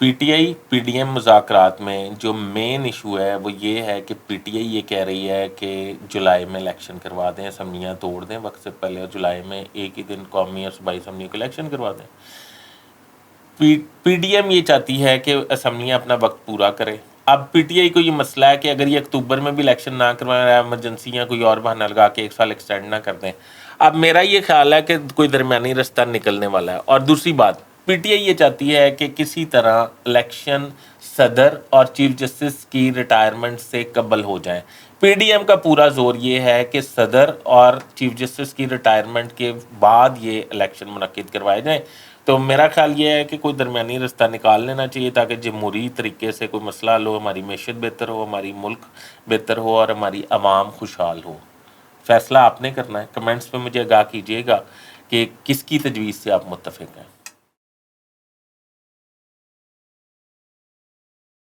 P T I P D M مذاکرات میں جو مین ایشو ہے وہ یہ ہے کہ پی ٹی آئی یہ کہہ رہی ہے کہ جولائی میں الیکشن کروا دیں، اسمبلیاں توڑ دیں وقت سے پہلے، اور جولائی میں ایک ہی دن قومی اور صوبائی اسمبلی کو الیکشن کروا دیں۔ پی ڈی ایم یہ چاہتی ہے کہ اسمبلیاں اپنا وقت پورا کریں۔ اب پی ٹی آئی کو یہ مسئلہ ہے کہ اگر یہ اکتوبر میں بھی الیکشن نہ کروائیں، ایمرجنسی یا کوئی اور بہانہ لگا کے ایک سال ایکسٹینڈ نہ کر دیں، اب میرا یہ خیال ہے کہ کوئی درمیانی رستہ نکلنے والا ہے۔ اور دوسری بات، پی ٹی آئی یہ چاہتی ہے کہ کسی طرح الیکشن صدر اور چیف جسٹس کی ریٹائرمنٹ سے قبل ہو جائیں۔ پی ڈی ایم کا پورا زور یہ ہے کہ صدر اور چیف جسٹس کی ریٹائرمنٹ کے بعد یہ الیکشن منعقد کروائے جائیں۔ تو میرا خیال یہ ہے کہ کوئی درمیانی رستہ نکال لینا چاہیے تاکہ جمہوری طریقے سے کوئی مسئلہ حل ہو، ہماری معیشت بہتر ہو، ہماری ملک بہتر ہو اور ہماری عوام خوشحال ہو۔ فیصلہ آپ نے کرنا ہے۔ کمنٹس پہ مجھے آگاہ کیجیے گا کہ کس کی تجویز سے آپ متفق ہیں۔